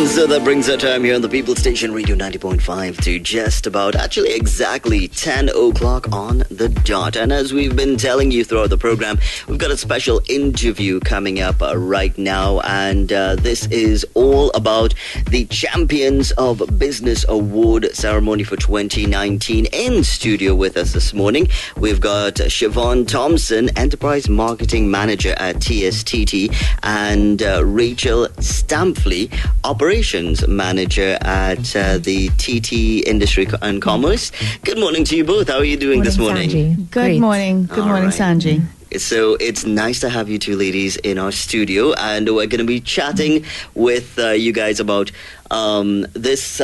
And so that brings our time here on the People Station Radio 90.5 to just about actually exactly 10 o'clock on the dot. And as we've been telling you throughout the program, we've got a special interview coming up right now. And this is all about the Champions of Business Award ceremony for 2019. In studio with us this morning, we've got Siobhan Thompson, Enterprise Marketing Manager at TSTT, and Rachel Stampfli, Operations Manager at the TT Industry and Commerce. Good morning to you both. How are you doing this morning? Sanjay. Good morning. Good morning, Sanjay. So it's nice to have you two ladies in our studio, and we're going to be chatting with you guys about this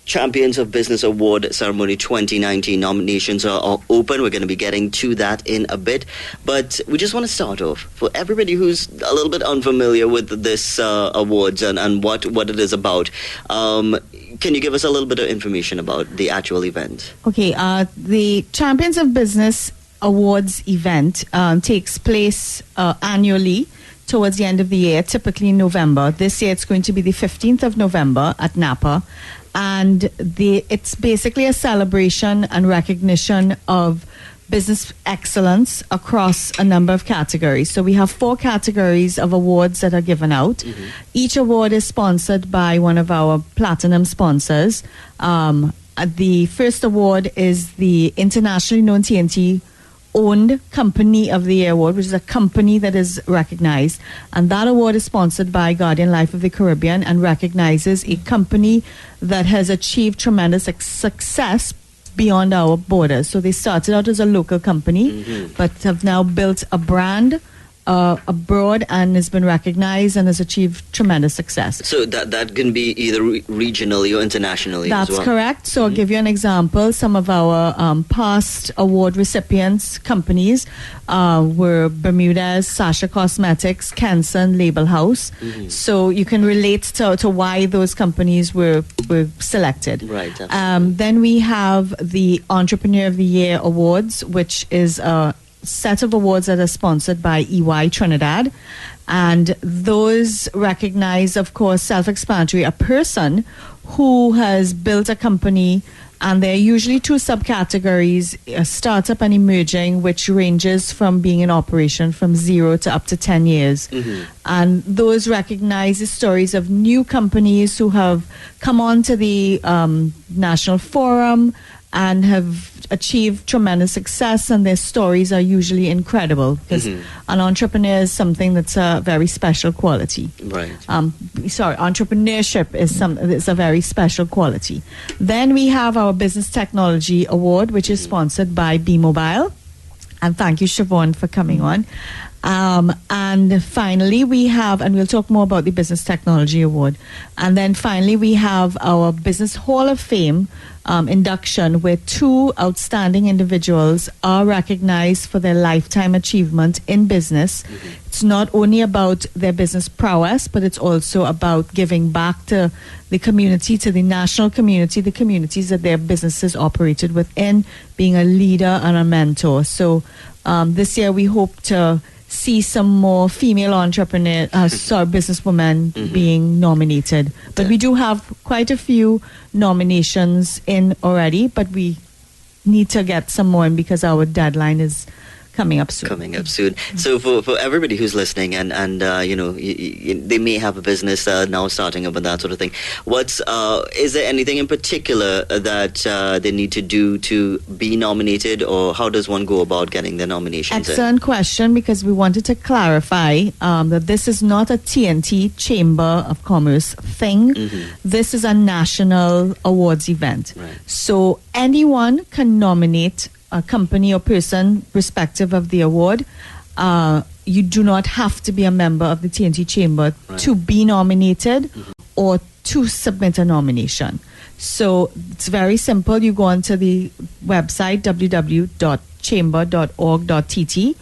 Champions of Business Award Ceremony 2019. Nominations are open. We're going to be getting to that in a bit. But we just want to start off, for everybody who's a little bit unfamiliar with this awards and what it is about. Can you give us a little bit of information about the actual event? Okay, the Champions of Business Awards event takes place annually towards the end of the year, typically in November. This year it's going to be the 15th of November at Napa. And it's basically a celebration and recognition of business excellence across a number of categories. So we have 4 categories of awards that are given out. Mm-hmm. Each award is sponsored by one of our platinum sponsors. The first award is the internationally known TNT owned Company of the Year Award, which is a company that is recognized. And that award is sponsored by Guardian Life of the Caribbean and recognizes a company that has achieved tremendous success beyond our borders. So they started out as a local company, but have now built a brand abroad and has been recognized and has achieved tremendous success. So that can be either regionally or internationally. That's as well. Correct. So I'll give you an example. Some of our past award recipients companies were Bermudez, Sasha Cosmetics, Kenson, Label House. So you can relate to why those companies were selected. Right. Then we have the Entrepreneur of the Year Awards, which is a set of awards that are sponsored by EY Trinidad, and those recognize, of course, self-explanatory, a person who has built a company, and there are usually 2 subcategories, a startup and emerging, which ranges from being in operation from 0 to up to 10 years. And those recognize the stories of new companies who have come onto the National Forum and have achieved tremendous success, and their stories are usually incredible because an entrepreneur is something that's a very special quality. Right. Entrepreneurship is a very special quality. Then we have our Business Technology Award, which is sponsored by B-Mobile. And thank you, Siobhan, for coming on. And finally, we have, and we'll talk more about the Business Technology Award. And then finally, we have our Business Hall of Fame induction, where 2 outstanding individuals are recognized for their lifetime achievement in business. It's not only about their business prowess, but it's also about giving back to the community, to the national community, the communities that their businesses operated within, being a leader and a mentor. So this year we hope to see some more female businesswomen being nominated. But we do have quite a few nominations in already, but we need to get some more in because our deadline is coming up soon. So for everybody who's listening and they may have a business now starting up and that sort of thing, is there anything in particular that they need to do to be nominated, or how does one go about getting their nominations? Excellent question, because we wanted to clarify that this is not a TNT Chamber of Commerce thing. This is a national awards event. Right. So anyone can nominate a company or person respective of the award. You do not have to be a member of the TNT Chamber to be nominated or to submit a nomination. So it's very simple. You go onto the website www.chamber.org.tt.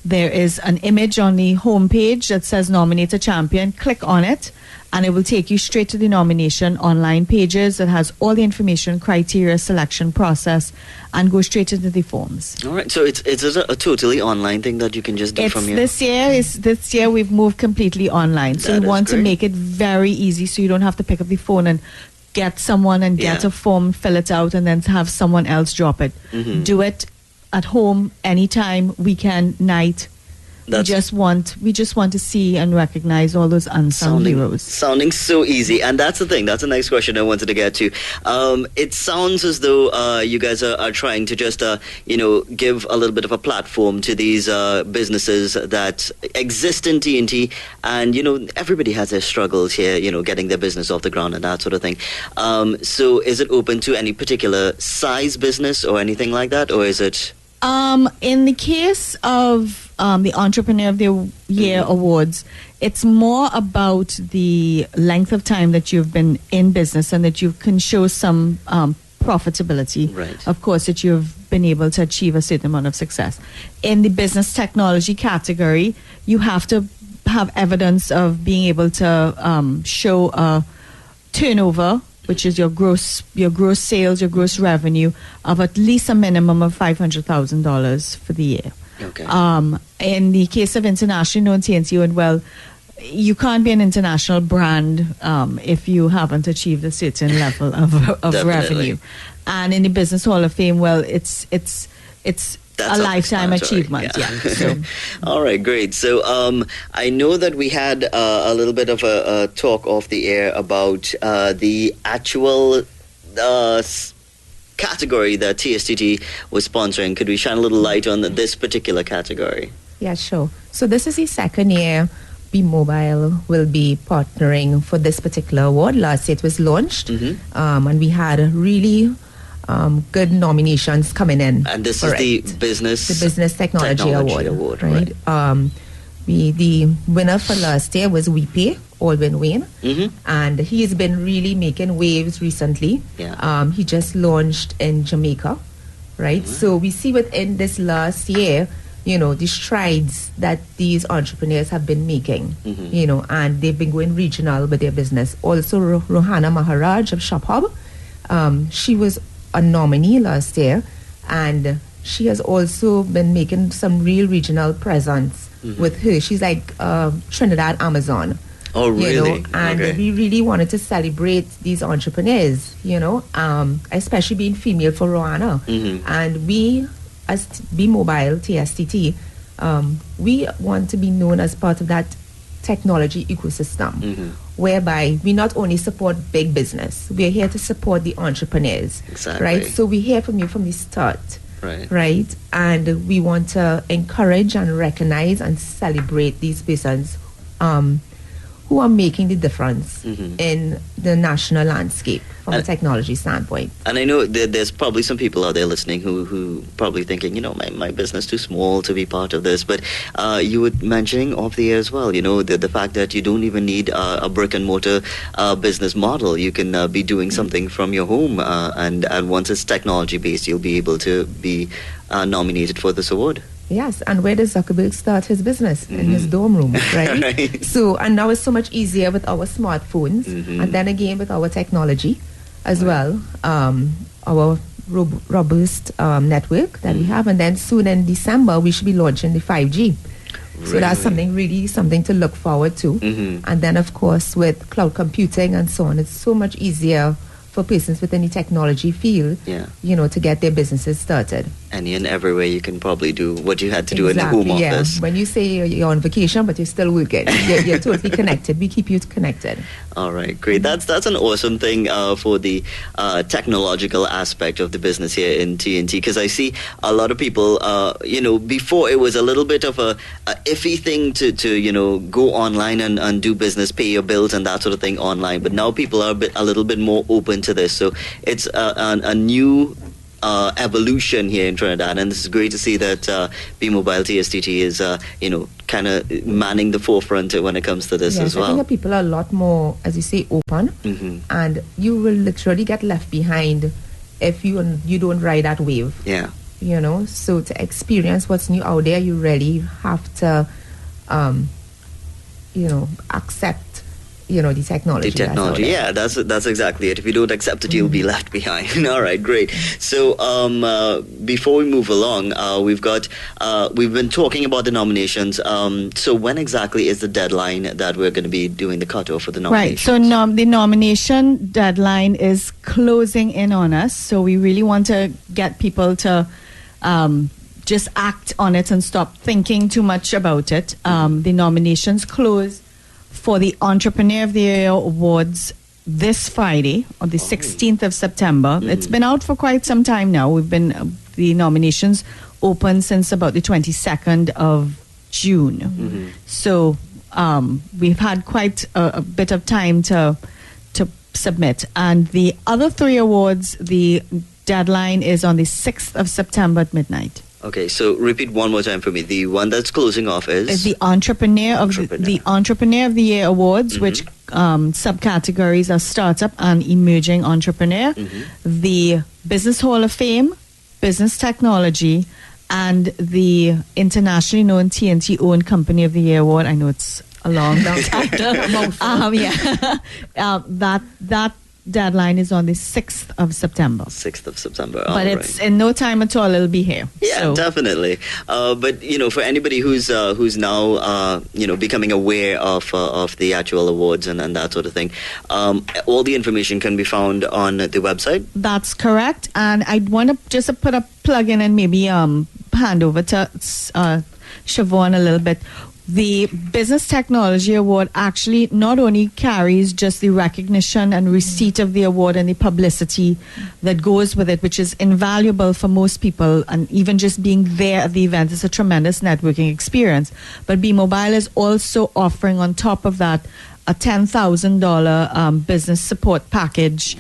There is an image on the homepage that says nominate a champion. Click on it, and it will take you straight to the nomination online pages that has all the information, criteria, selection process, and go straight into the forms. All right, so it's a totally online thing that you can just do from your... This year we've moved completely online, so That we is want to great. make it very easy, so you don't have to pick up the phone and get someone and get Yeah. a form, fill it out, and then have someone else drop it. Mhm. Do it at home, anytime, weekend, night. We just want to see and recognize all those unsung heroes. Sounding so easy, and that's the thing. That's the next question I wanted to get to. It sounds as though you guys are trying to just give a little bit of a platform to these businesses that exist in TNT, and everybody has their struggles here. Getting their business off the ground and that sort of thing. So is it open to any particular size business or anything like that, or is it? In the case of the Entrepreneur of the Year awards, it's more about the length of time that you've been in business and that you can show some profitability. Right. Of course, that you've been able to achieve a certain amount of success. In the business technology category, you have to have evidence of being able to show a turnover, which is your gross sales, your gross revenue of at least a minimum of $500,000 for the year. Okay. In the case of internationally known TNT, you can't be an international brand if you haven't achieved a certain level of revenue. And in the Business Hall of Fame, it's That's a lifetime self-explanatory, achievement. yeah. Yeah. So. All right, great. So I know that we had a little bit of a talk off the air about the actual category that TSTT was sponsoring. Could we shine a little light on this particular category? Yeah, sure. So this is the second year B Mobile will be partnering for this particular award. Last year it was launched, and we had really good nominations coming in. And this is the Business Technology Award, right? The winner for last year was WePay, Alvin Wayne, and he's been really making waves recently. Yeah. He just launched in Jamaica, right? So we see within this last year, the strides that these entrepreneurs have been making, and they've been going regional with their business. Also, Rohana Maharaj of Shop Hub, she was a nominee last year, and she has also been making some real regional presence with her. She's like Trinidad Amazon. Oh, really? And we really wanted to celebrate these entrepreneurs, especially being female for Rohana. And we, as B Mobile, TSTT, we want to be known as part of that technology ecosystem, whereby we not only support big business, we are here to support the entrepreneurs. Exactly. Right? So we hear from you from the start. Right? And we want to encourage and recognize and celebrate these persons who are making the difference in the national landscape from a technology standpoint. And I know there's probably some people out there listening who probably thinking, my business too small to be part of this. But you were mentioning off the air as well, the fact that you don't even need a brick and mortar business model. You can be doing something from your home. And once it's technology based, you'll be able to be nominated for this award. Yes, and where does Zuckerberg start his business? In his dorm room, right? Right. So, and now it's so much easier with our smartphones, and then again with our technology as well, our robust network that we have, and then soon in December we should be launching the 5G. So that's something to look forward to. And then of course with cloud computing and so on, it's so much easier for persons within the technology field, to get their businesses started. Any and everywhere you can probably do what you had to do in the home office. When you say you're on vacation, but you're still working, you're totally connected. We keep you connected. All right, great. That's an awesome thing for the technological aspect of the business here in TNT, because I see a lot of people, before it was a little bit of a iffy thing to go online and do business, pay your bills and that sort of thing online. But now people are a little bit more open to this. So it's a new evolution here in Trinidad, and this is great to see that B Mobile TSTT is kind of manning the forefront when it comes to this as well. I think that people are a lot more, as you say, open, and you will literally get left behind if you don't ride that wave. Yeah. So to experience what's new out there, you really have to accept the technology. The technology, yeah, that's exactly it. If you don't accept it, you'll be left behind. All right, great. So before we move along, we've been talking about the nominations. So when exactly is the deadline that we're going to be doing the cutoff for the nominations? Right. So the nomination deadline is closing in on us. So we really want to get people to just act on it and stop thinking too much about it. The nominations close for the Entrepreneur of the Year Awards this Friday, on the 16th of September. It's been out for quite some time now. The nominations open since about the 22nd of June. So we've had quite a bit of time to submit. And the other 3 awards, the deadline is on the 6th of September at midnight. Okay, so repeat one more time for me. The one that's closing off is the Entrepreneur of the Year Awards, which subcategories are Startup and Emerging Entrepreneur, the Business Hall of Fame, Business Technology, and the internationally known TNT Owned Company of the Year Award. I know it's a long title. That deadline is on the 6th of September. 6th of September. But it's in no time at all, it'll be here. Yeah, so. Definitely. But, for anybody who's now, becoming aware of the actual awards and that sort of thing, all the information can be found on the website? That's correct. And I'd want to just put a plug in and maybe hand over to Siobhan a little bit. The Business Technology Award actually not only carries just the recognition and receipt of the award and the publicity that goes with it, which is invaluable for most people, and even just being there at the event is a tremendous networking experience. But B Mobile is also offering on top of that a $10,000 business support package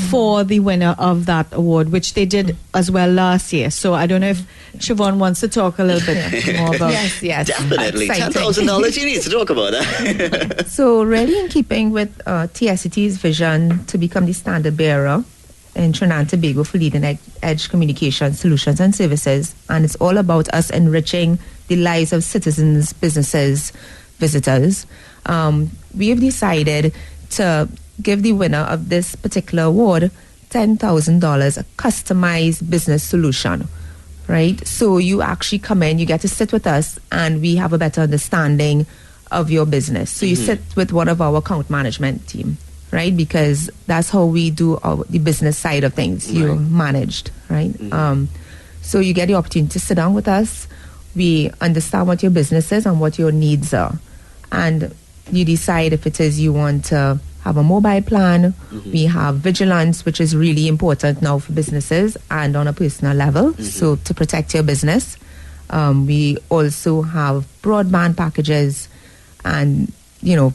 for the winner of that award, which they did as well last year. So I don't know if Siobhan wants to talk a little bit more about. Yes, definitely. $10,000. You need to talk about that. So, really, in keeping with TSTT's vision to become the standard bearer in Trinidad and Tobago for leading edge communication solutions and services, and it's all about us enriching the lives of citizens, businesses, visitors. We have decided to give the winner of this particular award $10,000, a customized business solution, right? So you actually come in, you get to sit with us, and we have a better understanding of your business. So you sit with one of our account management team, right? Because that's how we do the business side of things. You're managed, right? So you get the opportunity to sit down with us. We understand what your business is and what your needs are. And you decide if it is you want to have a mobile plan. We have vigilance, which is really important now for businesses and on a personal level, so to protect your business. We also have broadband packages, and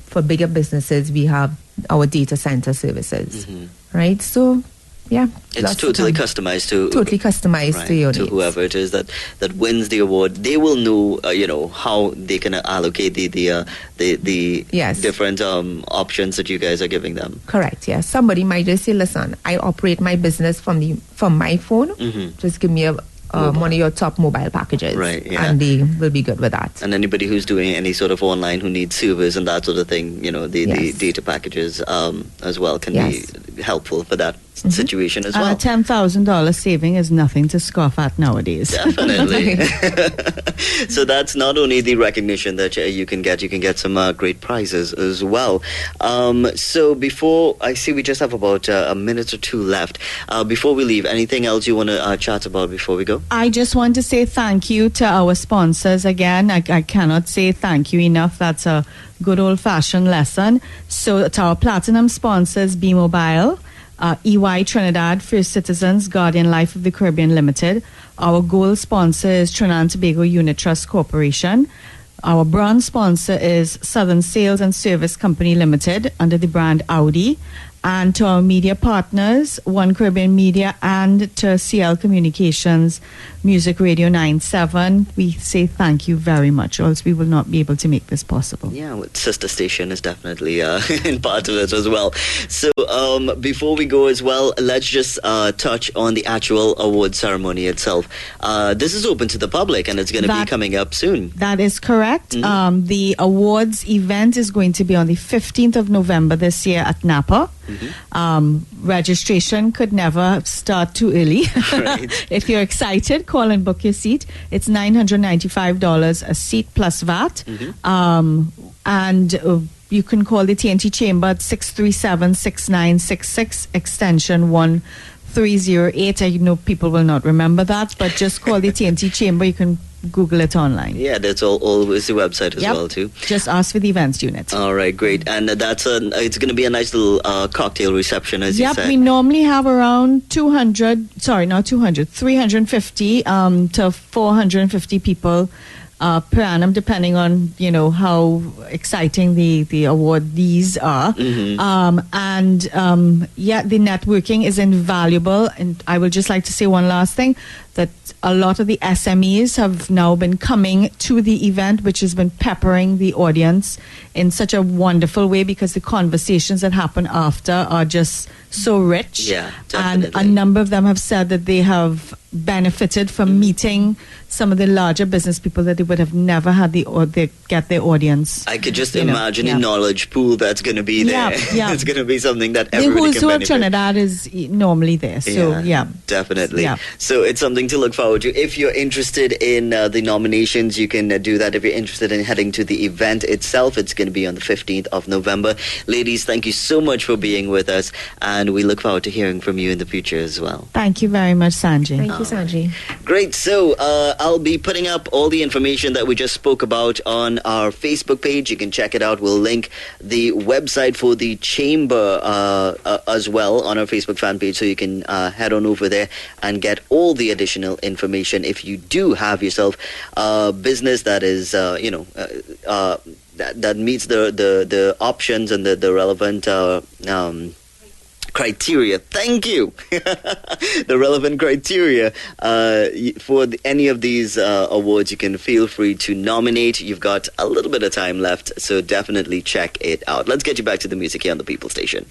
for bigger businesses we have our data center services, right? So yeah, it's totally customized to to your to needs. whoever it is that wins the award. They will know how they can allocate the different options that you guys are giving them. Correct. Yeah, somebody might just say, listen, I operate my business from my phone. Just give me one of your top mobile packages, right? Yeah. And they will be good with that. And anybody who's doing any sort of online who needs servers and that sort of thing, the data packages as well can be helpful for that situation as well. A $10,000 saving is nothing to scoff at nowadays. Definitely. So that's not only the recognition that you can get some great prizes as well. So before, I see we just have about a minute or two left. Before we leave, anything else you want to chat about before we go? I just want to say thank you to our sponsors again. I cannot say thank you enough. That's a good old-fashioned lesson. So to our platinum sponsors, B Mobile, EY Trinidad, First Citizens, Guardian Life of the Caribbean Limited. Our gold sponsor is Trinidad and Tobago Unit Trust Corporation. Our bronze sponsor is Southern Sales and Service Company Limited under the brand Audi. and to our media partners, One Caribbean Media, and to CL Communications, Music Radio 97. We say thank you very much, or else we will not be able to make this possible. Yeah, well, sister station is definitely in part of it as well. So before we go as well, let's just touch on the actual award ceremony itself. This is open to the public, and it's going to be coming up soon. That is correct. The awards event is going to be on the 15th of November this year at Napa. Registration could never start too early. Right. If you're excited, call and book your seat. It's $995 a seat plus VAT. And you can call the TNT Chamber at 637-6966 extension 1308. I know people will not remember that, but just call the TNT Chamber. You can Google it online. Yeah, that's always the website as well too. Just ask for the events unit. All right, great. And it's going to be a nice little cocktail reception, as you said. We normally have around 350 to 450 people per annum, depending on how exciting the awardees are. The networking is invaluable. And I would just like to say one last thing, that a lot of the SMEs have now been coming to the event, which has been peppering the audience in such a wonderful way, because the conversations that happen after are just so rich. Yeah, definitely. And a number of them have said that they have benefited from meeting some of the larger business people that they would have never had get their audience. I could just imagine a knowledge pool that's going to be there. It's going to be something that everybody can benefit. The who's who of Trinidad is normally there. So, definitely. So it's something to look forward to. If you're interested in the nominations, you can do that. If you're interested in heading to the event itself, it's going to be on the 15th of November. Ladies, thank you so much for being with us, and we look forward to hearing from you in the future as well. Thank you very much, Sanjay. Thank you, Sanjay. Great. So I'll be putting up all the information that we just spoke about on our Facebook page. You can check it out. We'll link the website for the chamber as well on our Facebook fan page, so you can head on over there and get all the additional information. If you do have yourself a business that is that meets the options and the relevant criteria. Thank you. The relevant criteria for any of these awards, you can feel free to nominate. You've got a little bit of time left, so definitely check it out. Let's get you back to the music here on the People Station.